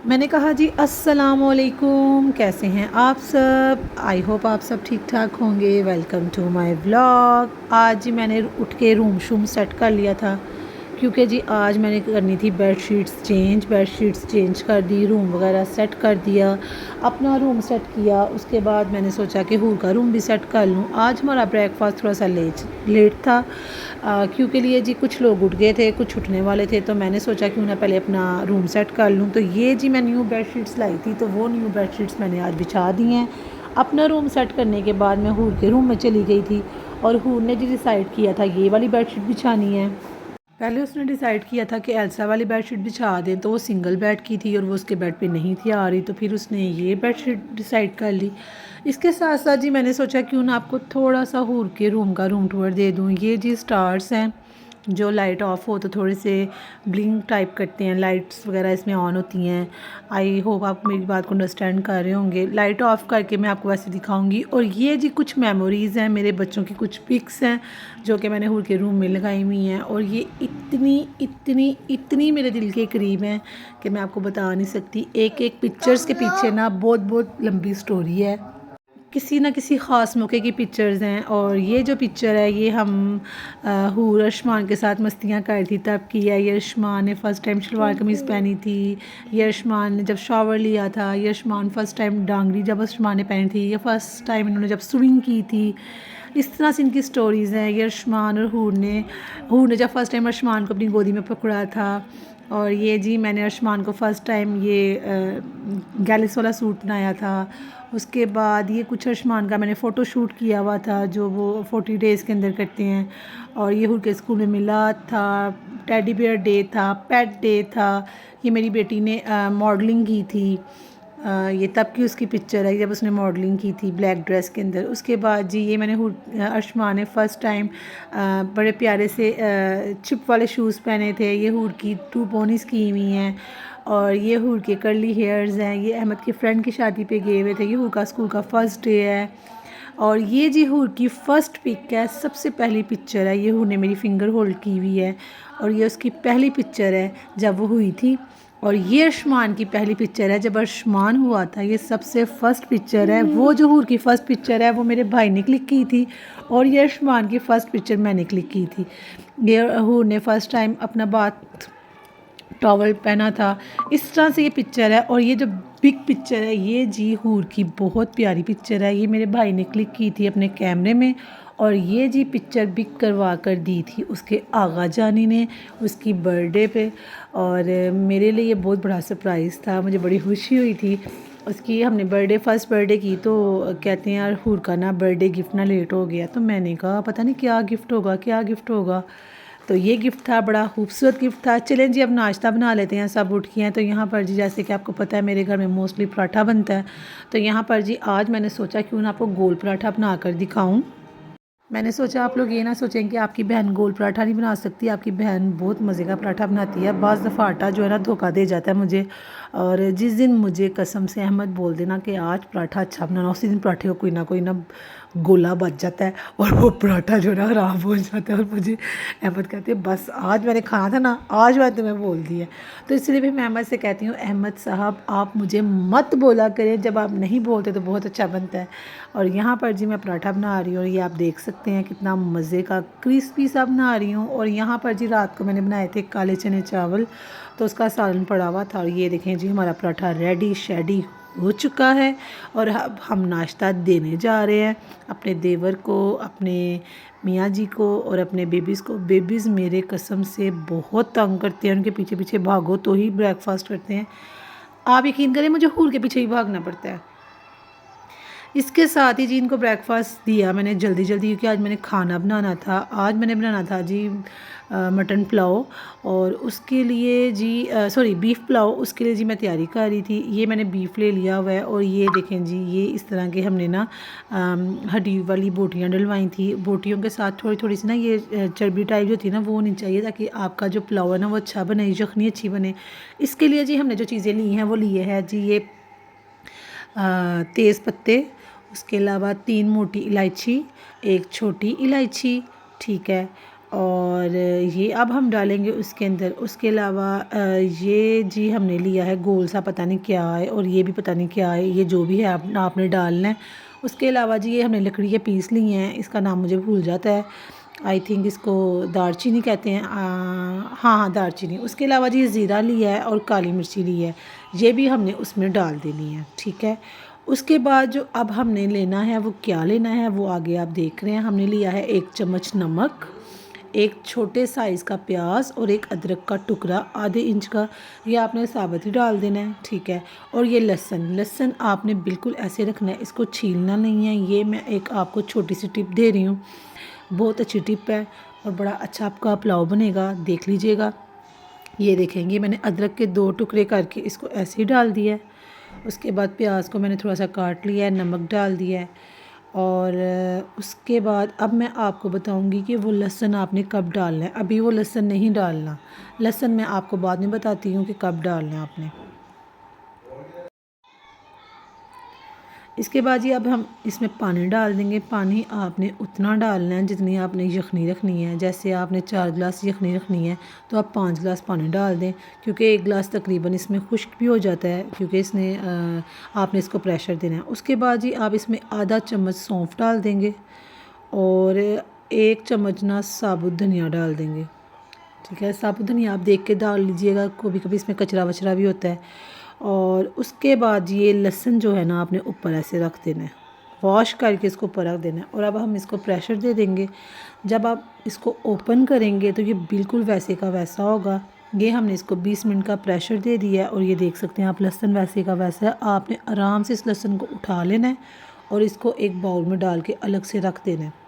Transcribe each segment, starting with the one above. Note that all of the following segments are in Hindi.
मैंने कहा जी अस्सलाम वालेकुम, कैसे हैं आप सब। आई होप आप सब ठीक ठाक होंगे। Welcome to my vlog. आज जी मैंने उठ के रूम शूम सेट कर लिया था, क्योंकि जी आज मैंने करनी थी बेडशीट्स चेंज कर दी, रूम वगैरह सेट कर दिया, अपना रूम सेट किया। उसके बाद मैंने सोचा कि हूर का रूम भी सेट कर लूँ। आज हमारा ब्रेकफास्ट थोड़ा सा लेट था, क्योंकि लिए जी कुछ लोग उठ गए थे, कुछ उठने वाले थे, तो मैंने सोचा क्यों ना पहले अपना रूम सेट कर लूँ। तो ये जी मैं न्यू बेडशीट्स लाई थी, तो वो न्यू बेडशीट्स मैंने आज बिछा दी हैं। अपना रूम सेट करने के बाद मैं हूर के रूम में चली गई थी, और हूर ने जी डिसाइड किया था ये वाली बेडशीट बिछानी है। पहले उसने डिसाइड किया था कि एल्सा वाली बेडशीट बिछा दें, तो वो सिंगल बेड की थी और वो उसके बेड पे नहीं थी आ रही, तो फिर उसने ये बेडशीट डिसाइड कर ली। इसके साथ साथ जी मैंने सोचा क्यों ना आपको थोड़ा सा हूर के रूम का रूम टूर दे दूँ। ये जी स्टार्स हैं, जो लाइट ऑफ हो तो थोड़े से ब्लिंक टाइप करते हैं, लाइट्स वगैरह इसमें ऑन होती हैं। आई होप आप मेरी बात को अंडरस्टैंड कर रहे होंगे। लाइट ऑफ करके मैं आपको वैसे दिखाऊंगी। और ये जी कुछ मेमोरीज़ हैं, मेरे बच्चों की कुछ पिक्स हैं जो कि मैंने हूर के रूम में लगाई हुई हैं, और ये इतनी इतनी इतनी मेरे दिल के करीब हैं कि मैं आपको बता नहीं सकती। एक एक पिक्चर्स के पीछे ना बहुत बहुत लंबी स्टोरी है, किसी ना किसी ख़ास मौके की पिक्चर्स हैं। और ये जो पिक्चर है ये हम हूर अरशमान के साथ मस्तियाँ कर थी तब की है। ये अरशमान ने फ़र्स्ट टाइम शलवार कमीज़ पहनी थी, ये अरशमान ने जब शावर लिया था, ये अरशमान फ़र्स्ट टाइम डांगरी जब अरशमान ने पहनी थी, ये फ़र्स्ट टाइम इन्होंने जब स्विंग की थी। इस तरह से इनकी स्टोरीज़ हैं। ये अरशमान और हूर ने जब फ़र्स्ट टाइम अरशमान को अपनी गोदी में पकड़ा था। और ये जी मैंने अरशमान को फ़र्स्ट टाइम ये गैलिस वाला सूट बनाया था। उसके बाद ये कुछ अरशमान का मैंने फ़ोटो शूट किया हुआ था, जो वो 40 डेज़ के अंदर करते हैं। और ये हूर के स्कूल में मिला था, टेडी बियर डे था, पेट डे था। ये मेरी बेटी ने मॉडलिंग की थी, ये तब की उसकी पिक्चर है जब उसने मॉडलिंग की थी ब्लैक ड्रेस के अंदर। उसके बाद जी ये मैंने अरशमान ने फ़र्स्ट टाइम बड़े प्यारे से चिप वाले शूज़ पहने थे। ये हूर की 2 पोनीज़ की हुई हैं, और ये हूर के कर्ली हेयर्स हैं। ये अहमद की फ्रेंड की शादी पे गए हुए थे। ये हूर का स्कूल का फ़र्स्ट डे है। और ये जी हूर की फ़र्स्ट पिक है, सबसे पहली पिक्चर है। ये हूर ने मेरी फ़िंगर होल्ड की हुई है, और ये उसकी पहली पिक्चर है जब वो हुई थी। और ये अरशमान की पहली पिक्चर है जब अरशमान हुआ था। ये सबसे फ़र्स्ट पिक्चर है। वो जो हूर की फ़र्स्ट पिक्चर है वो मेरे भाई ने क्लिक की थी, और ये अरशमान की फ़र्स्ट पिक्चर मैंने क्लिक की थी। ये हूर ने फ़र्स्ट टाइम अपना बाथ टॉवल पहना था। इस तरह से ये पिक्चर है। और ये जो बिग पिक्चर है ये जी हूर की बहुत प्यारी पिक्चर है। ये मेरे भाई ने क्लिक की थी अपने कैमरे में, और ये जी पिक्चर बिग करवा कर दी थी उसके आगा जानी ने उसकी बर्थडे पे। और मेरे लिए ये बहुत बड़ा सरप्राइज़ था, मुझे बड़ी खुशी हुई थी उसकी। हमने फर्स्ट बर्थडे की, तो कहते हैं यार हूर का ना बर्थडे गिफ्ट ना लेट हो गया। तो मैंने कहा पता नहीं क्या गिफ्ट होगा, क्या गिफ्ट होगा। तो ये गिफ्ट था, बड़ा खूबसूरत गिफ्ट था। चलें जी अब नाश्ता बना लेते हैं, सब उठ गए हैं। तो यहाँ पर जी जैसे कि आपको पता है मेरे घर में मोस्टली पराठा बनता है, तो यहाँ पर जी आज मैंने सोचा क्यों ना आपको गोल पराठा बना कर दिखाऊँ। मैंने सोचा आप लोग ये ना सोचें कि आपकी बहन गोल पराठा नहीं बना सकती। आपकी बहन बहुत मज़े का पराठा बनाती है। बाज़ दफ़ा आटा जो है ना धोखा दे जाता है मुझे, और जिस दिन मुझे कसम से अहमद बोल देना कि आज पराठा अच्छा बनाना, उसी दिन पराठे को कोई ना गोला बच जाता है, और वो पराठा जो है ना ख़राब हो जाता है। और मुझे अहमद कहते हैं बस आज मैंने खाना था ना, आज मैंने तुम्हें बोल दिया। तो इसलिए भी मैं अहमद से कहती हूँ अहमद साहब आप मुझे मत बोला करें, जब आप नहीं बोलते तो बहुत अच्छा बनता है। और यहाँ पर जी मैं पराठा बना रही हूँ, और ये आप देख सकते हैं कितना मज़े का क्रिस्पी सा बना रही हूँ। और यहाँ पर जी रात को मैंने बनाए थे काले चने चावल, तो उसका सालन पड़ा हुआ था। और ये देखें जी हमारा पराठा रेडी शेडी हो चुका है, और अब हम नाश्ता देने जा रहे हैं अपने देवर को, अपने मियाँ जी को, और अपने बेबीज़ को। बेबीज़ मेरे कसम से बहुत तंग करते हैं, उनके पीछे पीछे भागो तो ही ब्रेकफास्ट करते हैं। आप यकीन करें मुझे हूर के पीछे ही भागना पड़ता है। इसके साथ ही जी इनको ब्रेकफास्ट दिया मैंने जल्दी जल्दी, क्योंकि आज मैंने खाना बनाना था। आज मैंने बनाना था जी मटन पुलाव, और उसके लिए जी सॉरी बीफ पुलाव, उसके लिए जी मैं तैयारी कर रही थी। ये मैंने बीफ ले लिया हुआ है, और ये देखें जी ये इस तरह के हमने ना हड्डी वाली बोटियाँ डलवाई थी। बोटियों के साथ थोड़ी थोड़ी सी ना ये चर्बी टाइप जो थी ना वो होनी चाहिए, ताकि आपका जो पुलाव है ना वो अच्छा बने, यखनी अच्छी बने। इसके लिए जी हमने जो चीज़ें ली हैं वो लिए हैं जी ये तेज़ पत्ते, उसके अलावा 3 मोटी इलायची, 1 छोटी इलायची, ठीक है। और ये अब हम डालेंगे उसके अंदर। उसके अलावा ये जी हमने लिया है गोल सा, पता नहीं क्या है, और ये भी पता नहीं क्या है, ये जो भी है आपने डालना है। उसके अलावा जी ये हमने लकड़ी के पीस लिए हैं, इसका नाम मुझे भूल जाता है, आई थिंक इसको दारचीनी कहते हैं। हाँ हाँ दारचीनी। उसके अलावा जी ज़ीरा लिया है और काली मिर्ची ली है, ये भी हमने उसमें डाल देनी है, ठीक है। उसके बाद जो अब हमने लेना है वो क्या लेना है वो आगे आप देख रहे हैं। हमने लिया है 1 चम्मच नमक, एक छोटे साइज़ का प्याज और एक अदरक का टुकड़ा आधे इंच का, ये आपने साबुत ही डाल देना है, ठीक है। और ये लहसुन आपने बिल्कुल ऐसे रखना है, इसको छीलना नहीं है। ये मैं एक आपको छोटी सी टिप दे रही हूँ, बहुत अच्छी टिप है और बड़ा अच्छा आपका पुलाव बनेगा, देख लीजिएगा। ये देखेंगे मैंने अदरक के 2 टुकड़े करके इसको ऐसे ही डाल दिया है। उसके बाद प्याज को मैंने थोड़ा सा काट लिया है, नमक डाल दिया है। और उसके बाद अब मैं आपको बताऊंगी कि वो लहसुन आपने कब डालना है। अभी वो लहसुन नहीं डालना, लहसुन मैं आपको बाद में बताती हूँ कि कब डालना है आपने। इसके बाद ये अब हम इसमें पानी डाल देंगे। पानी आपने उतना डालना है जितनी आपने यखनी रखनी है। जैसे आपने 4 गिलास यखनी रखनी है तो आप 5 गिलास पानी डाल दें, क्योंकि 1 गिलास तकरीबन इसमें खुश्क भी हो जाता है, क्योंकि इसने आपने इसको प्रेशर देना है। उसके बाद जी आप इसमें आधा चम्मच सौंफ डाल देंगे और 1 चम्मच ना साबुत धनिया डाल देंगे, ठीक है। साबुत धनिया आप देख के डाल लीजिएगा, कभी कभी इसमें कचरा वचरा भी होता है। और उसके बाद ये लहसुन जो है ना आपने ऊपर ऐसे रख देना है, वॉश करके इसको ऊपर रख देना है। और अब हम इसको प्रेशर दे देंगे। जब आप इसको ओपन करेंगे तो ये बिल्कुल वैसे का वैसा होगा। ये हमने इसको 20 मिनट का प्रेशर दे दिया है और ये देख सकते हैं आप लहसुन वैसे का वैसा है। आपने आराम से इस लहसुन को उठा लेना है और इसको एक बाउल में डाल के अलग से रख देना है।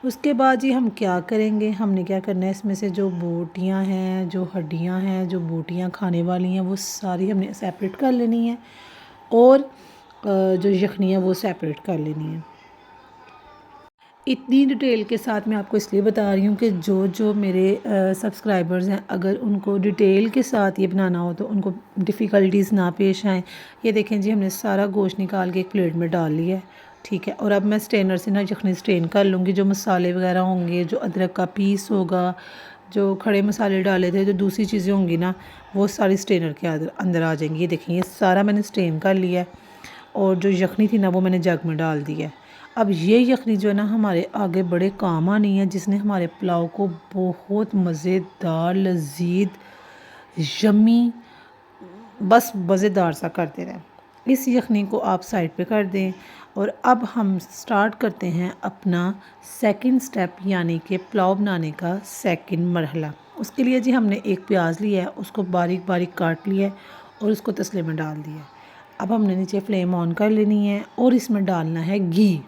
उसके बाद ये हम क्या करेंगे, हमने क्या करना है, इसमें से जो बोटियां हैं, जो हड्डियां हैं, जो बोटियां खाने वाली हैं, वो सारी हमने सेपरेट कर लेनी है और जो यखनी है वो सेपरेट कर लेनी है। इतनी डिटेल के साथ मैं आपको इसलिए बता रही हूँ कि जो जो मेरे सब्सक्राइबर्स हैं, अगर उनको डिटेल के साथ ये बनाना हो तो उनको डिफ़िकल्टीज़ ना पेश आएँ। ये देखें जी हमने सारा गोश्त निकाल के एक प्लेट में डाल लिया है, ठीक है। और अब मैं स्ट्रेनर से ना यखनी स्ट्रेन कर लूँगी। जो मसाले वगैरह होंगे, जो अदरक का पीस होगा, जो खड़े मसाले डाले थे, जो दूसरी चीज़ें होंगी ना, वो सारी स्ट्रेनर के अंदर आ जाएंगी। ये देखिए ये सारा मैंने स्ट्रेन कर लिया है और जो यखनी थी ना वो मैंने जग में डाल दी है। अब ये यखनी जो है ना हमारे आगे बड़े काम आनी है, जिसने हमारे पुलाव को बहुत मज़ेदार, लजीज, यम्मी, बस मज़ेदार सा कर दे रहा है। इस यखनी को आप साइड पे कर दें और अब हम स्टार्ट करते हैं अपना सेकंड स्टेप, यानी कि पुलाव बनाने का सेकंड मरहला। उसके लिए जी हमने एक प्याज लिया है, उसको बारीक बारीक काट लिया है और उसको तसले में डाल दिया है। अब हमने नीचे फ्लेम ऑन कर लेनी है और इसमें डालना है घी,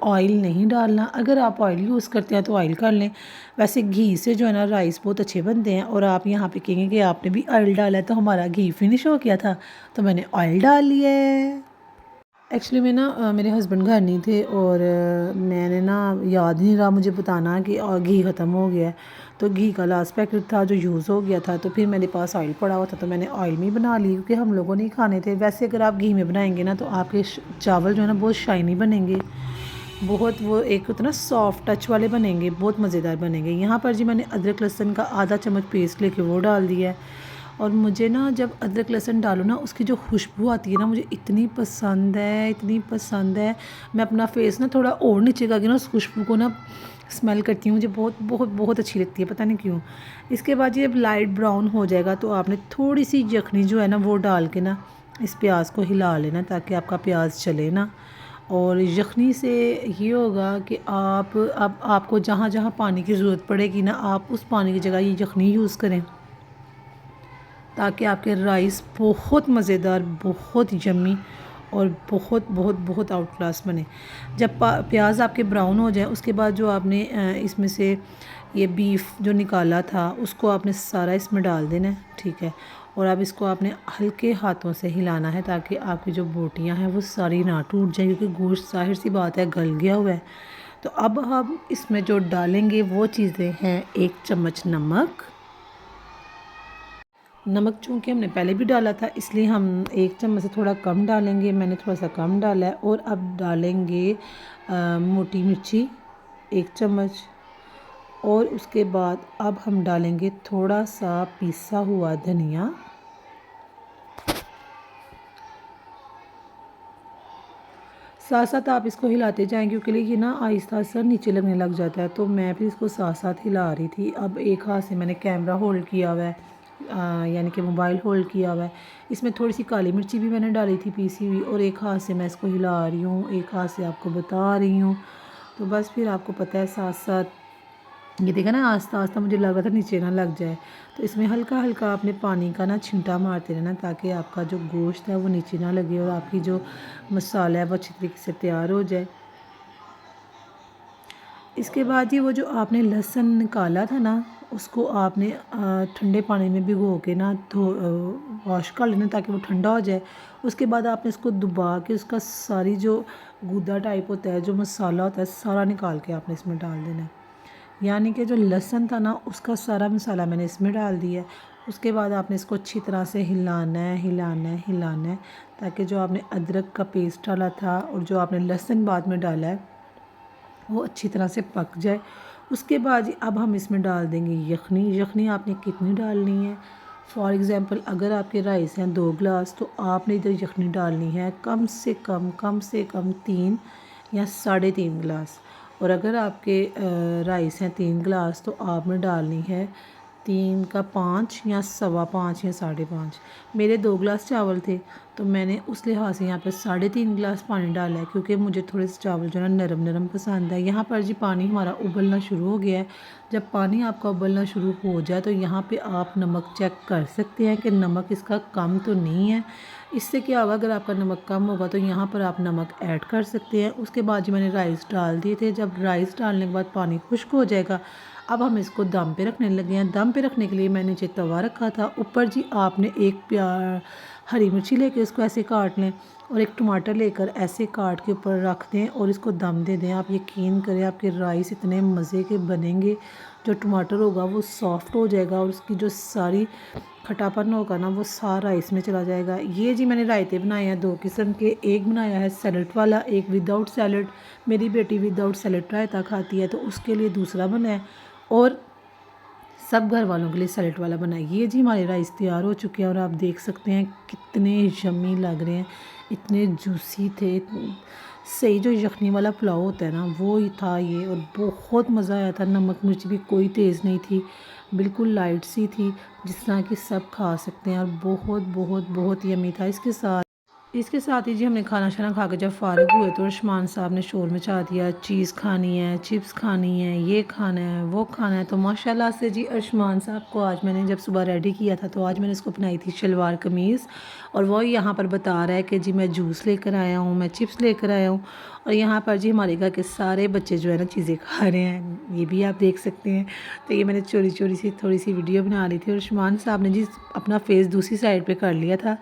ऑयल नहीं डालना। अगर आप ऑयल यूज़ करते हैं तो ऑयल कर लें, वैसे घी से जो है ना राइस बहुत अच्छे बनते हैं। और आप यहाँ पे कहेंगे कि आपने भी ऑयल डाला है, तो हमारा घी फिनिश हो गया था तो मैंने ऑयल डाल लिया है। एक्चुअली में ना मेरे हस्बैंड घर नहीं थे और मैंने ना याद नहीं रहा मुझे बताना कि घी ख़त्म हो गया है, तो घी का लास्ट पैकेट था जो यूज़ हो गया था, तो फिर मेरे पास ऑयल पड़ा हुआ था तो मैंने ऑयल में ही बना ली, क्योंकि हम लोगों ने ही खाने थे। वैसे अगर आप घी में बनाएंगे ना तो आपके चावल जो है ना बहुत शाइनी बनेंगे, बहुत वो एक होता ना सॉफ्ट टच वाले बनेंगे, बहुत मज़ेदार बनेंगे। यहाँ पर जी मैंने अदरक लहसुन का आधा चम्मच पेस्ट लेके वो डाल दिया है। और मुझे ना जब अदरक लहसुन डालो ना उसकी जो खुशबू आती है ना मुझे इतनी पसंद है, इतनी पसंद है। मैं अपना फेस ना थोड़ा और नीचे करके ना उस खुशबू को ना स्मेल करती हूँ, मुझे बहुत बहुत बहुत अच्छी लगती है, पता नहीं क्यों। इसके बाद ये लाइट ब्राउन हो जाएगा तो आपने थोड़ी सी यखनी जो है ना वो डाल के ना इस प्याज को हिला लेना, ताकि आपका प्याज चले ना। और यखनी से ये होगा कि आप अब आपको जहाँ जहाँ पानी की ज़रूरत पड़ेगी ना, आप उस पानी की जगह ये यखनी यूज़ करें, ताकि आपके राइस बहुत मज़ेदार, बहुत यम्मी और बहुत बहुत बहुत आउट क्लास बने। जब प्याज आपके ब्राउन हो जाए उसके बाद जो आपने इसमें से ये बीफ जो निकाला था उसको आपने सारा इसमें डाल देना है, ठीक है। और अब इसको आपने हल्के हाथों से हिलाना है ताकि आपकी जो बोटियां हैं वो सारी ना टूट जाए, क्योंकि गोश्त ज़ाहिर सी बात है गल गया हुआ है। तो अब हम इसमें जो डालेंगे वो चीज़ें हैं, 1 चम्मच नमक। नमक चूँकि हमने पहले भी डाला था इसलिए हम 1 चम्मच से थोड़ा कम डालेंगे, मैंने थोड़ा सा कम डाला है। और अब डालेंगे मोटी मिर्ची 1 चम्मच, और उसके बाद अब हम डालेंगे थोड़ा सा पिसा हुआ धनिया। साथ साथ आप इसको हिलाते जाएं क्योंकि ये ना आहिस्ता आहिस्ता नीचे लगने लग जाता है, तो मैं भी इसको साथ साथ हिला रही थी। अब एक हाथ से मैंने कैमरा होल्ड किया हुआ है, यानी कि मोबाइल होल्ड किया हुआ है। इसमें थोड़ी सी काली मिर्ची भी मैंने डाली थी पीसी हुई, और एक हाथ से मैं इसको हिला रही हूँ, एक हाथ से आपको बता रही हूँ। तो बस फिर आपको पता है साथ साथ ये देखा ना, आस्ता आस्ता मुझे लग रहा था नीचे ना लग जाए। तो इसमें हल्का हल्का आपने पानी का ना छिंटा मारते रहना ताकि आपका जो गोश्त है वो नीचे ना लगे और आपकी जो मसाला है वो अच्छी तरीके से तैयार हो जाए। इसके बाद ये वो जो आपने लहसुन निकाला था ना, उसको आपने ठंडे पानी में भिगो के ना वॉश कर लेना ताकि वो ठंडा हो जाए। उसके बाद आपने इसको दबा के उसका सारी जो गूदा टाइप होता है, जो मसाला होता है, सारा निकाल के आपने इसमें डाल देना है। यानी कि जो लहसुन था ना, उसका सारा मसाला मैंने इसमें डाल दिया है। उसके बाद आपने इसको अच्छी तरह से हिलाना है, हिलाना है, हिलाना है, ताकि जो आपने अदरक का पेस्ट डाला था और जो आपने लहसुन बाद में डाला है वो अच्छी तरह से पक जाए। उसके बाद अब हम इसमें डाल देंगे यखनी। यखनी आपने कितनी डालनी है, फॉर एग्ज़ाम्पल अगर आपके राइस हैं 2 गिलास, तो आपने इधर यखनी डालनी है कम से कम 3 या 3.5 गिलास। और अगर आपके राइस हैं 3 गिलास, तो आपने डालनी है 3 का 5 या 5.25 या 5.5। मेरे 2 गिलास चावल थे, तो मैंने उस लिहाज से यहाँ पर 3.5 गिलास पानी डाला है, क्योंकि मुझे थोड़े से चावल जो है ना नरम नरम पसंद है। यहाँ पर जी पानी हमारा उबलना शुरू हो गया है। जब पानी आपका उबलना शुरू हो जाए तो यहाँ पे आप नमक चेक कर सकते हैं कि नमक इसका कम तो नहीं है। इससे क्या होगा, अगर आपका नमक कम होगा तो यहाँ पर आप नमक ऐड कर सकते हैं। उसके बाद जी मैंने राइस डाल दिए थे। जब राइस डालने के बाद पानी खुश्क हो जाएगा, अब हम इसको दम पे रखने लगे हैं। दम पे रखने के लिए मैंने नीचे तवा रखा था, ऊपर जी आपने एक हरी मिर्ची लेके इसको ऐसे काट लें और एक टमाटर लेकर ऐसे काट के ऊपर रख दें और इसको दम दे दें। आप यकीन करें आपके राइस इतने मज़े के बनेंगे। जो टमाटर होगा वो सॉफ्ट हो जाएगा और उसकी जो सारी खटापन होगा ना वो सारा इसमें चला जाएगा। ये जी मैंने रायते बनाए हैं 2 किस्म के। एक बनाया है सैलड वाला, एक विदाउट सैलड। मेरी बेटी विदाउट सैलड रायता खाती है, तो उसके लिए दूसरा बनाया, और सब घर वालों के लिए सैलेड वाला बनाए। ये जी हमारे राइस तैयार हो चुके हैं और आप देख सकते हैं कितने यम्मी लग रहे हैं, इतने जूसी थे। सही जो यखनी वाला पुलाव होता है ना, वो ही था ये, और बहुत मज़ा आया था। नमक मिर्च भी कोई तेज़ नहीं थी, बिल्कुल लाइट सी थी, जिस तरह कि सब खा सकते हैं, और बहुत बहुत बहुत यम्मी था। इसके साथ ही जी हमने खाना शाना खा के जब फ़ारिग हुए तो उस्मान साहब ने शोर मचा दिया, चीज़ खानी है, चिप्स खानी है, ये खाना है, वो खाना है। तो माशाल्लाह से जी उस्मान साहब को आज मैंने जब सुबह रेडी किया था, तो आज मैंने इसको पहनाई थी शलवार कमीज़, और वो यहाँ पर बता रहा है कि जी मैं जूस लेकर आया हूँ, मैं चिप्स लेकर आया हूँ। और यहाँ पर जी हमारे घर के सारे बच्चे जो है ना चीज़ें खा रहे हैं, ये भी आप देख सकते हैं। तो ये मैंने चोरी चोरी सी थोड़ी सी वीडियो बना ली थी, और उस्मान साहब ने जी अपना फेस दूसरी साइड पे कर लिया था,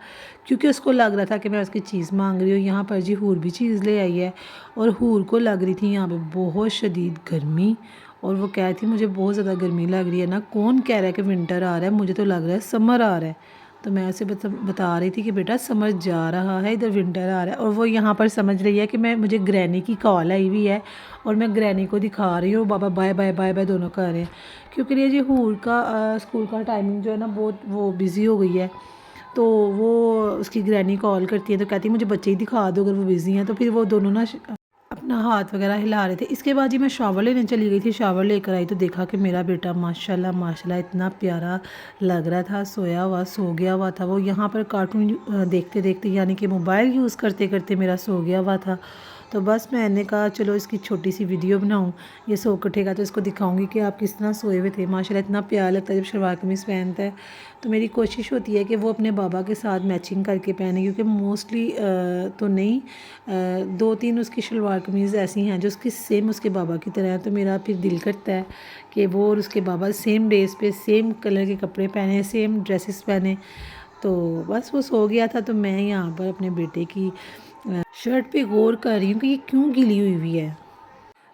क्योंकि उसको लग रहा था कि मैं उसकी चीज़ मांग रही हूँ। यहाँ पर जी हूर भी चीज़ ले आई है, और हूर को लग रही थी यहाँ पे बहुत शदीद गर्मी, और वो कह रही थी मुझे बहुत ज़्यादा गर्मी लग रही है ना। कौन कह रहा है कि विंटर आ रहा है, मुझे तो लग रहा है समर आ रहा है। तो मैं उसे बता रही थी कि बेटा समर जा रहा है, इधर विंटर आ रहा है। और वो यहाँ पर समझ रही है कि मुझे ग्रैनी की कॉल आई हुई है, और मैं ग्रैनी को दिखा रही हूँ, बाबा बाय बाय बाय बाय दोनों कर रहे हैं। क्योंकि ये जी हूर का स्कूल का टाइमिंग जो है ना बहुत वो बिज़ी हो गई है, तो वो उसकी ग्रैनी कॉल करती है, तो कहती है मुझे बच्चे ही दिखा दो अगर वो बिज़ी हैं। तो फिर वो दोनों ना अपना हाथ वगैरह हिला रहे थे। इसके बाद जी मैं शावर लेने चली गई थी। शावर लेकर आई तो देखा कि मेरा बेटा माशाल्लाह माशाल्लाह इतना प्यारा लग रहा था, सोया हुआ सो गया हुआ था। वो यहाँ पर कार्टून देखते देखते, यानी कि मोबाइल यूज़ करते करते मेरा सो गया हुआ था। तो बस मैंने कहा चलो इसकी छोटी सी वीडियो बनाऊं, ये सो के उठेगा तो इसको दिखाऊंगी कि आप किस तरह सोए हुए थे। माशाल्लाह इतना प्यार लगता है जब शलवार कमीज़ पहनता है। तो मेरी कोशिश होती है कि वो अपने बाबा के साथ मैचिंग करके पहने, क्योंकि मोस्टली तो नहीं, 2-3 उसकी शलवार कमीज़ ऐसी हैं जो उसकी सेम उसके बाबा की तरह है। तो मेरा फिर दिल करता है कि वो और उसके बाबा सेम डेज़ पे सेम कलर के कपड़े पहने, सेम ड्रेसेस पहने। तो बस वो सो गया था, तो मैं यहाँ पर अपने बेटे की शर्ट पे गौर कर रही हूँ कि ये क्यों गीली हुई हुई है।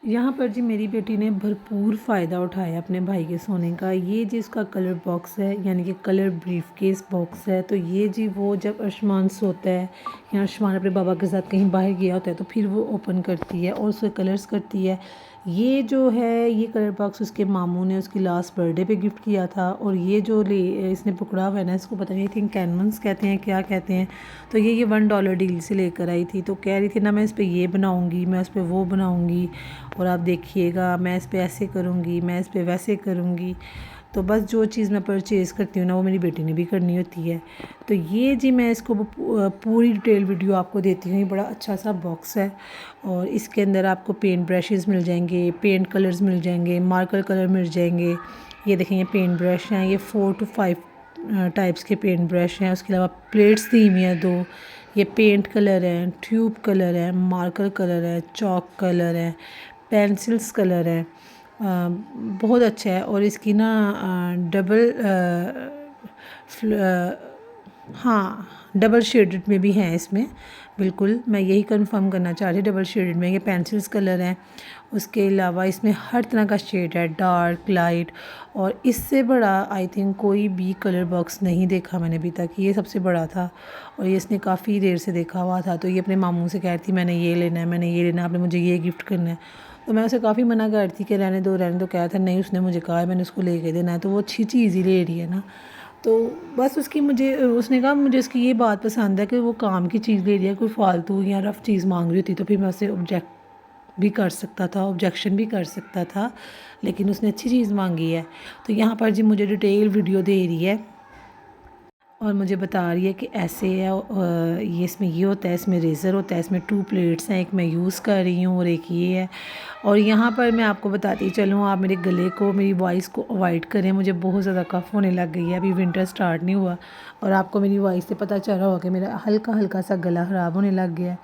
यहाँ पर जी मेरी बेटी ने भरपूर फ़ायदा उठाया अपने भाई के सोने का। ये जी इसका कलर बॉक्स है, यानी कि कलर ब्रीफ केस बॉक्स है। तो ये जी वो जब आयुष्मान सोता है या आयुष्मान अपने बाबा के साथ कहीं बाहर गया होता है, तो फिर वो ओपन करती है और उसके कलर्स करती है। ये जो है ये कलर बॉक्स उसके मामू ने उसकी लास्ट बर्थडे पे गिफ्ट किया था। और ये जो ले इसने पकड़ा हुआ है ना, इसको पता नहीं, आई थिंक कैनवस कहते हैं, क्या कहते हैं। तो ये $1 डील से लेकर आई थी। तो कह रही थी ना मैं इस पर ये बनाऊँगी, मैं इस पर वो बनाऊँगी, और आप देखिएगा मैं इस पर ऐसे करूँगी, मैं इस पर वैसे करूँगी। तो बस जो चीज़ मैं परचेज़ करती हूँ ना, वो मेरी बेटी ने भी करनी होती है। तो ये जी मैं इसको पूरी डिटेल वीडियो आपको देती हूँ। ये बड़ा अच्छा सा बॉक्स है और इसके अंदर आपको पेंट ब्रशेज़ मिल जाएंगे, पेंट कलर्स मिल जाएंगे, मार्कर कलर मिल जाएंगे। ये देखें, ये पेंट ब्रश हैं, ये 4 to 5 टाइप्स के पेंट ब्रश हैं। उसके अलावा प्लेट्स दी हुई हैं 2। ये पेंट कलर हैं, ट्यूब कलर है, मार्कर कलर है, चॉक कलर है, पेंसिल्स कलर है। बहुत अच्छा है। और इसकी ना डबल हाँ, डबल शेडेड में भी हैं इसमें। बिल्कुल मैं यही कंफर्म करना चाह रही, डबल शेडेड में। ये पेंसिल्स कलर हैं। उसके अलावा इसमें हर तरह का शेड है, डार्क, लाइट। और इससे बड़ा आई थिंक कोई भी कलर बॉक्स नहीं देखा मैंने अभी तक। ये सबसे बड़ा था और ये इसने काफ़ी देर से देखा हुआ था। तो ये अपने मामू से कह रही थी मैंने ये लेना है, मैंने ये लेना है, आपने मुझे ये गिफ्ट करना है। तो मैं उसे काफ़ी मना कर रही थी कि रहने दो रहने दो। कहा था नहीं, उसने मुझे कहा है मैंने उसको लेके देना है। तो वो अच्छी चीज़ ही ले रही है ना। तो बस उसने कहा मुझे उसकी ये बात पसंद है कि वो काम की चीज़ ले रही है। कोई फालतू या रफ़ चीज़ मांग रही होती तो फिर मैं उसे ऑब्जेक्शन भी कर सकता था, लेकिन उसने अच्छी चीज़ मांगी है। तो यहाँ पर जी मुझे डिटेल वीडियो दे रही है और मुझे बता रही है कि ऐसे है, ये इसमें ये होता है, इसमें रेज़र होता है, इसमें 2 प्लेट्स हैं, एक मैं यूज़ कर रही हूँ और एक ये है। और यहाँ पर मैं आपको बताती चलूँ, आप मेरे गले को, मेरी वॉइस को अवॉइड करें। मुझे बहुत ज़्यादा कफ़ होने लग गई है, अभी विंटर स्टार्ट नहीं हुआ और आपको मेरी वॉइस से पता चल रहा होगा कि मेरा हल्का हल्का सा गला ख़राब होने लग गया है।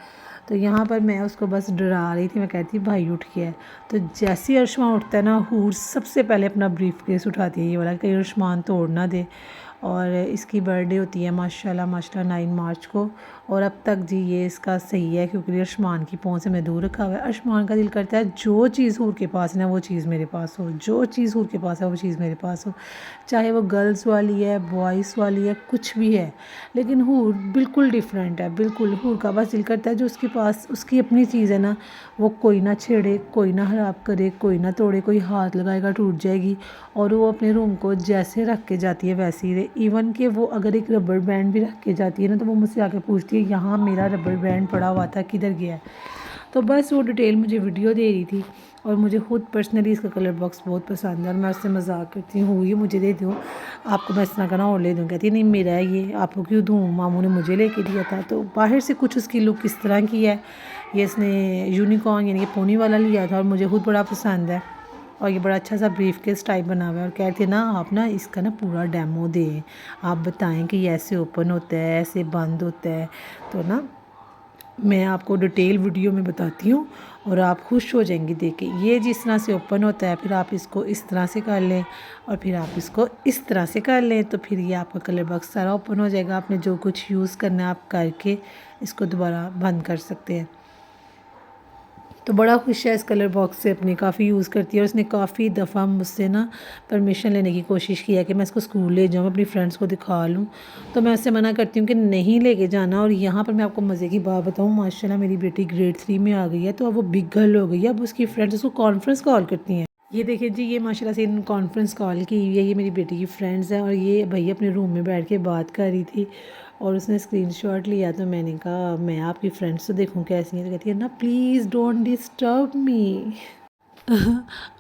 तो यहाँ पर मैं उसको बस डरा रही थी, मैं कहती भाई उठ गया है। तो जैसे ही अर्शमान उठता है ना, हूर सबसे पहले अपना ब्रीफ केस उठाती है ये वाला, कहीं अर्शमान तोड़ ना दे। और इसकी बर्थडे होती है माशाल्लाह माशाल्लाह 9 मार्च को। और अब तक जी ये इसका सही है, क्योंकि अर्शमान की पहुँच से मैं दूर रखा हुआ है। अर्शमान का दिल करता है जो चीज़ हूर के पास है ना वो चीज़ मेरे पास हो, जो चीज़ हूर के पास है वो चीज़ मेरे पास हो, चाहे वो गर्ल्स वाली है, बॉयज़ वाली है, कुछ भी है। लेकिन हूर बिल्कुल डिफरेंट है, बिल्कुल। हूर का बस दिल करता है जो उसके पास उसकी अपनी चीज़ है ना, वो कोई ना छेड़े, कोई ना ख़राब करे, कोई ना तोड़े। कोई हाथ लगाएगा टूट जाएगी। और वो अपने रूम को जैसे रख के जाती है वैसे ही रहे। इवन कि वो अगर एक रबर बैंड भी रख के जाती है ना, तो वो मुझसे आके पूछती है यहाँ मेरा रबर बैंड पड़ा हुआ था किधर गया है। तो बस वो डिटेल मुझे वीडियो दे रही थी। और मुझे खुद पर्सनली इसका कलर बॉक्स बहुत पसंद है और मैं उससे मजाक करती हूँ, ये मुझे दे दो, आपको मैं इस तरह का ना और ले दूँ। कहती है नहीं मेरा है ये, आपको क्यों दूँ, मामू ने मुझे लेके दिया था। तो बाहर से कुछ उसकी लुक इस तरह की है। ये इसने यूनिकॉर्न यानी कि पोनी वाला लिया था और मुझे खुद बड़ा पसंद है। और ये बड़ा अच्छा सा ब्रीफ केस टाइप बना हुआ है। और कहते हैं ना आप ना इसका ना पूरा डेमो दें, आप बताएं कि ये ऐसे ओपन होता है, ऐसे बंद होता है। तो ना मैं आपको डिटेल वीडियो में बताती हूँ और आप खुश हो जाएंगी देख के। ये जिस तरह से ओपन होता है, फिर आप इसको इस तरह से कर लें और फिर आप इसको इस तरह से कर लें, तो फिर ये आपका कलर बॉक्स सारा ओपन हो जाएगा। आपने जो कुछ यूज़ करना है आप करके इसको दोबारा बंद कर सकते हैं। तो बड़ा खुश है इस कलर बॉक्स से, अपनी काफ़ी यूज़ करती है। और उसने काफ़ी दफ़ा मुझसे ना परमिशन लेने की कोशिश की है कि मैं इसको स्कूल ले जाऊँ, अपनी फ्रेंड्स को दिखा लूँ। तो मैं उससे मना करती हूँ कि नहीं लेके जाना। और यहाँ पर मैं आपको मज़े की बात बताऊँ, माशाल्लाह मेरी बेटी ग्रेड 3 में आ गई है, तो अब वो बिग गर्ल हो गई है। अब उसकी फ्रेंड्स उसको कॉन्फ्रेंस कॉल करती हैं। ये देखिए जी, ये माशाल्लाह से इन कॉन्फ्रेंस कॉल की हुई है, ये मेरी बेटी की फ्रेंड्स हैं। और ये भैया अपने रूम में बैठ के बात कर रही थी और उसने स्क्रीनशॉट लिया। तो मैंने कहा मैं आपकी फ्रेंड्स तो देखूं कैसी हैं। तो कहती है ना प्लीज़ डोंट डिस्टर्ब मी।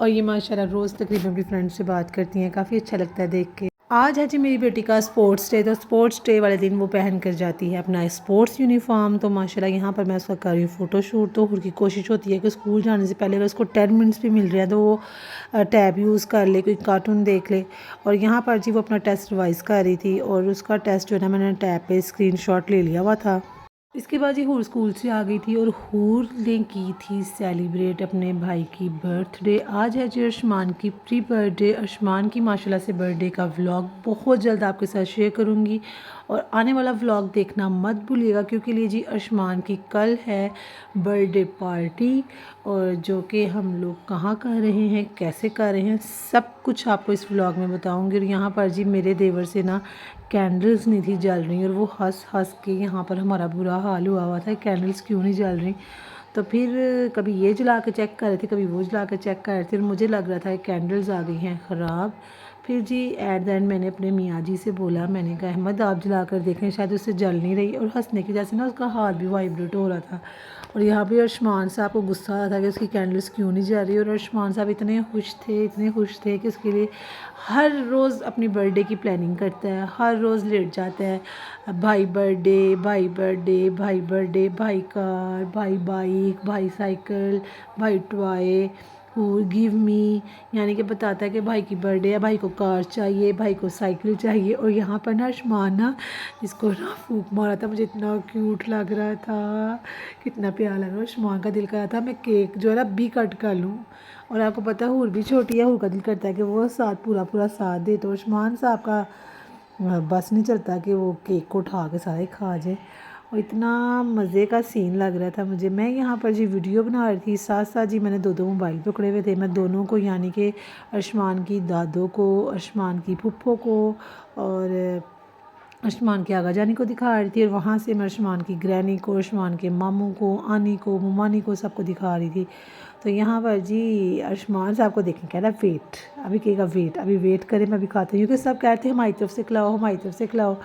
और ये माशाल्लाह रोज़ तकरीबन अपनी फ्रेंड से बात करती हैं, काफ़ी अच्छा लगता है देख के। आज है जी मेरी बेटी का स्पोर्ट्स डे। तो स्पोर्ट्स डे वाले दिन वो पहन कर जाती है अपना स्पोर्ट्स यूनिफॉर्म। तो माशाल्लाह यहाँ पर मैं उसका कर रही हूँ फ़ोटोशूट। तो उसकी कोशिश होती है कि स्कूल जाने से पहले अगर उसको 10 मिनट्स भी मिल रहा है तो वो टैब यूज़ कर ले, कोई कार्टून देख ले। और यहाँ पर जी वो अपना टेस्ट रिवाइज़ कर रही थी और उसका टेस्ट जो है ना मैंने टैब पे स्क्रीनशॉट ले लिया हुआ था। इसके बाद ये हूर स्कूल से आ गई थी और हूर ने की थी सेलिब्रेट अपने भाई की बर्थडे। आज है जी अर्शमान की प्री बर्थडे। अर्शमान की माशाल्लाह से बर्थडे का व्लॉग बहुत जल्द आपके साथ शेयर करूँगी और आने वाला व्लॉग देखना मत भूलिएगा, क्योंकि लिए जी अर्शमान की कल है बर्थडे पार्टी। और जो कि हम लोग कहाँ कर रहे हैं, कैसे कर रहे हैं, सब कुछ आपको इस व्लॉग में बताऊँगी। और यहाँ पर जी मेरे देवर से ना कैंडल्स नहीं थी जल रही और वो हंस हंस के यहाँ पर हमारा बुरा हाल हुआ था, कैंडल्स क्यों नहीं जल रही। तो फिर कभी ये जला के चेक कर रहे थे, कभी वो जला के चेक कर रहे थे, मुझे लग रहा था कैंडल्स आ गई हैं ख़राब। फिर जी एट द एंड मैंने अपने मियाँ जी से बोला, मैंने कहा अहमद आप जला कर देखें, शायद उससे जल नहीं रही। और हंसने की वजह से ना उसका हाथ भी वाइब्रेट हो रहा था। और यहाँ पे अर्शमान साहब को गुस्सा आ रहा था कि उसकी कैंडल्स क्यों नहीं जल रही। और अर्शमान साहब इतने खुश थे, इतने खुश थे कि उसके लिए हर रोज़ अपनी बर्थडे की प्लानिंग करता है, हर रोज़ लेट जाता है, भाई बर्थडे, भाई बर्थडे, भाई बर्थडे, भाई कार, भाई बाइक, भाई साइकिल, भाई टॉय, गिव मी, यानी कि बताता है कि भाई की बर्थडे है, भाई को कार चाहिए, भाई को साइकिल चाहिए। और यहाँ पर ना अर्शमान ना इसको ना फूंक मारा था, मुझे इतना क्यूट लग रहा था, कितना प्यारा लग रहा था। अर्शमान का दिल कर रहा था मैं केक जो है ना अभी कट कर लूँ। और आपको पता है हूर भी छोटी है, हूर का दिल करता है कि वो साथ पूरा पूरा साथ दे। तो अर्शमान साहब का बस नहीं चलता कि वो केक को उठा के सारा ही खा जाए। और इतना मज़े का सीन लग रहा था मुझे। मैं यहाँ पर जी वीडियो बना रही थी, साथ साथ जी मैंने दो मोबाइल पकड़े हुए थे। मैं दोनों को, यानी कि अर्शमान की दादों को, अर्शमान की फुप्पो को और अर्शमान के आगा जानी को दिखा रही थी। और वहाँ से मैं अर्शमान की ग्रैनी को, अर्शमान के मामू को, आनी को, ममानी को, सबको दिखा रही थी। तो यहाँ पर जी अर्शमान साहब को देखें, कह रहा वेट, अभी कहेगा वेट, अभी वेट करें, मैं अभी खाती हूँ, क्योंकि सब कहते हैं हमारी तरफ से खिलाओ, हमारी तरफ से खिलाओ।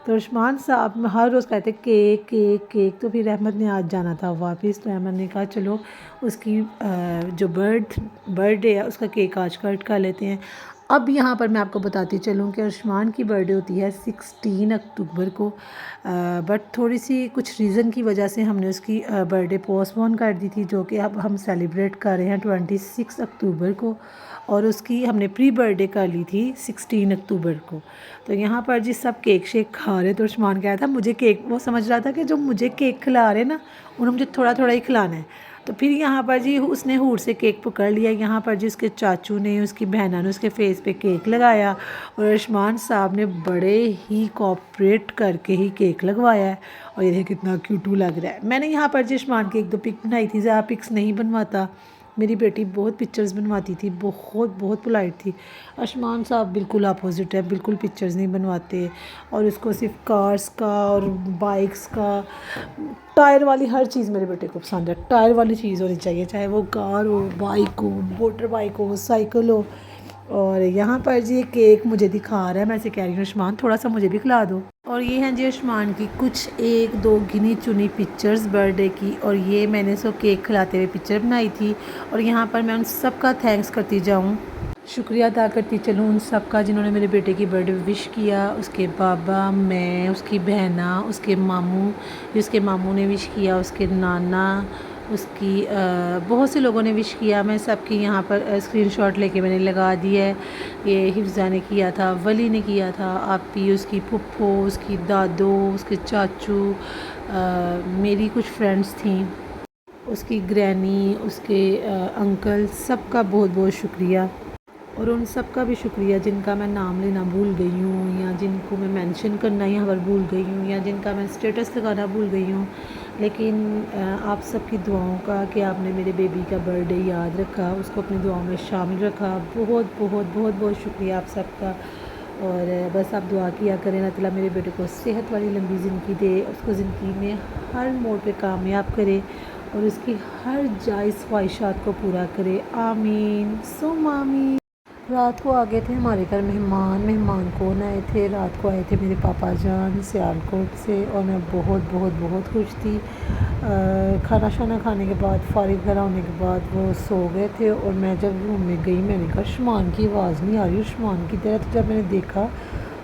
तो अर्शमान साहब हर रोज़ कहते केक केक केक। तो फिर अहमद ने आज जाना था वापस, तो अहमद ने कहा चलो उसकी जो बर्थडे है उसका केक आज कट कर लेते हैं। अब यहाँ पर मैं आपको बताती चलूँ कि अर्शमान की बर्थडे होती है 16 अक्टूबर को, बट थोड़ी सी कुछ रीज़न की वजह से हमने उसकी बर्थडे पोस्टपोन कर दी थी, जो कि अब हम सेलिब्रेट कर रहे हैं 26 अक्टूबर को। और उसकी हमने प्री बर्थडे कर ली थी 16 अक्टूबर को। तो यहाँ पर जी सब केक शेक खा रहे, तो अर्शमान कह रहा था मुझे केक, वो समझ रहा था कि जो मुझे केक खिला रहे ना उन्हें मुझे थोड़ा थोड़ा ही खिलाना है। तो फिर यहाँ पर जी उसने हूर से केक पकड़ लिया। यहाँ पर जी उसके चाचू ने, उसकी बहना ने उसके फेस पे केक लगाया और अर्शमान साहब ने बड़े ही कोऑपरेट करके ही केक लगवाया है। और ये कितना क्यूटू लग रहा है। मैंने यहाँ पर जी अर्शमान की एक दो पिक बनाई थी, ज़्यादा पिक्स नहीं बनवाता। मेरी बेटी बहुत पिक्चर्स बनवाती थी, बहुत बहुत पोलाइट थी। अर्शमान साहब बिल्कुल अपोजिट है, बिल्कुल पिक्चर्स नहीं बनवाते। और उसको सिर्फ कार्स का और बाइक्स का, टायर वाली हर चीज़ मेरे बेटे को पसंद है। टायर वाली चीज़ होनी चाहिए, चाहे वो कार हो, बाइक हो, मोटर बाइक हो, साइकिल हो। और यहाँ पर जी केक मुझे दिखा रहा है, मैं इसे कह रही हूँ अर्शमान थोड़ा सा मुझे भी खिला दो। और ये हैं जी अर्शमान की कुछ एक दो गिनी चुनी पिक्चर्स बर्थडे की। और ये मैंने इसको केक खिलाते हुए पिक्चर बनाई थी। और यहाँ पर मैं उन सब का थैंक्स करती जाऊँ, शुक्रिया अदा करती चलूँ उन सब का जिन्होंने मेरे बेटे की बर्थडे विश किया। उसके बाबा, मैं, उसकी बहना, उसके मामू, जिसके मामू ने विश किया, उसके नाना, उसकी बहुत से लोगों ने विश किया। मैं सबकी यहाँ पर स्क्रीनशॉट लेके मैंने लगा दी है। ये हिफ्ज़ा ने किया था, वली ने किया था, आपी, उसकी फुप्पो, उसकी दादो, उसके चाचू, मेरी कुछ फ्रेंड्स थी, उसकी ग्रैनी, उसके अंकल, सबका बहुत बहुत शुक्रिया। और उन सब का भी शुक्रिया जिनका मैं नाम लेना भूल गई हूँ, या जिनको मैं मेंशन करना यहाँ पर भूल गई हूँ, या जिनका मैं स्टेटस लगाना भूल गई हूँ। लेकिन आप सबकी दुआओं का कि आपने मेरे बेबी का बर्थडे याद रखा, उसको अपनी दुआओं में शामिल रखा, बहुत बहुत बहुत बहुत शुक्रिया आप सबका। और बस आप दुआ किया करें, अल्लाह ताला मेरे बेटे को सेहत वाली लंबी ज़िंदगी दे, उसको ज़िंदगी में हर मोड़ पे कामयाब करे और उसकी हर जायज़ ख्वाहिशात को पूरा करे। आमीन सुम आमीन। रात को आ गए थे हमारे घर मेहमान कौन आए थे? रात को आए थे मेरे पापा जान सियालकोट से, और मैं बहुत बहुत बहुत खुश थी। खाना शाना खाने के बाद, फारिग वगैरह होने के बाद वो सो गए थे। और मैं जब रूम में गई, मैंने कहा शुमान की आवाज़ नहीं आ रही, शुमान की तरह। तो जब मैंने देखा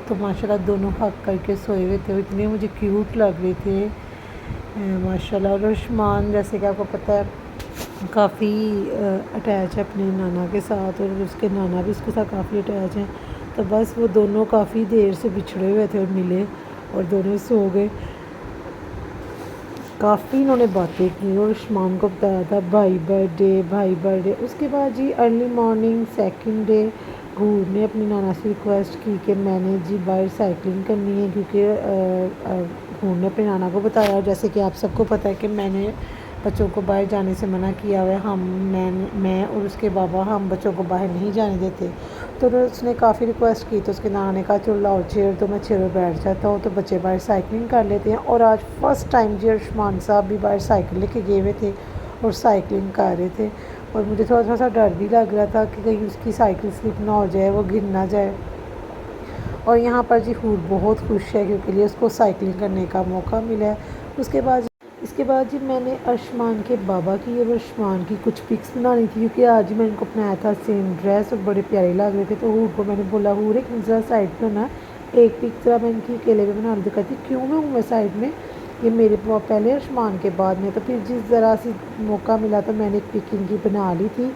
तो माशाल्लाह दोनों हक करके सोए हुए थे, इतने मुझे क्यूट लग रहे थे माशाल्लाह। और शुमान जैसे कि आपको पता है काफ़ी अटैच है अपने नाना के साथ, और उसके नाना भी उसके साथ काफ़ी अटैच हैं। तो बस वो दोनों काफ़ी देर से बिछड़े हुए थे और मिले, और दोनों सो गए। काफ़ी इन्होंने बातें की और उस्मान को बताया था भाई बर्थडे, भाई बर्थडे। उसके बाद जी अर्ली मॉर्निंग सेकंड डे हूर ने अपनी नाना से रिक्वेस्ट की कि मैंने जी बाहर साइकिलिंग करनी है, क्योंकि हूर ने अपने नाना को बताया। जैसे कि आप सबको पता है कि मैंने बच्चों को बाहर जाने से मना किया हुआ है। मैं और उसके बाबा हम बच्चों को बाहर नहीं जाने देते। तो उसने काफ़ी रिक्वेस्ट की, तो उसके नाना ने कहा चलो लाओ चेयर, तो मैं चेयर पर बैठ जाता हूँ, तो बच्चे बाहर साइकिलिंग कर लेते हैं। और आज फ़र्स्ट टाइम जी अर्शमान साहब भी बाहर साइकिल लेके गए हुए थे, और साइकिलिंग कर रहे थे। और मुझे थोड़ा थोड़ा सा डर भी लग रहा था कि कहीं उसकी साइकिल स्लिप ना हो जाए, वो गिर ना जाए। और यहाँ पर जी हूर बहुत खुश है क्योंकि लिए उसको साइकिलिंग करने का मौका मिला है। इसके बाद जी मैंने अर्शमान के बाबा की और अर्शमान की कुछ पिक्स बनानी थी, क्योंकि आज ही मैं इनको अपनाया था सेम ड्रेस और बड़े प्यारे लग रहे थे। तो हूर को मैंने बोला, हूर एक ज़रा साइड पे ना, एक पिक ज़रा मैं इनकी अकेले में बना ली। कहती क्यों मैं हूँ मैं साइड में, ये मेरे पहले अर्शमान के बाद में। तो फिर जिस ज़रा सी मौका मिला तो मैंने एक पिक इनकी बना ली थी।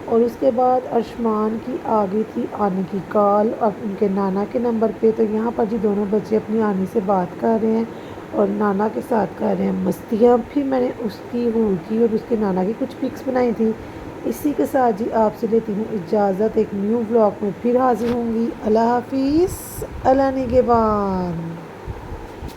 और उसके बाद अर्शमान की आ गई थी आने की कॉल अब उनके नाना के नंबर पे। तो यहाँ पर जी दोनों बच्चे अपनी आनी से बात कर रहे हैं और नाना के साथ कर रहे हैं मस्तियाँ। फिर मैंने उसकी हूर की और उसके नाना की कुछ पिक्स बनाई थी। इसी के साथ जी आपसे लेती हूँ इजाज़त, एक न्यू व्लॉग में फिर हाजिर होंगी। अल्लाह हाफिज़, अल्लाह निगहबान।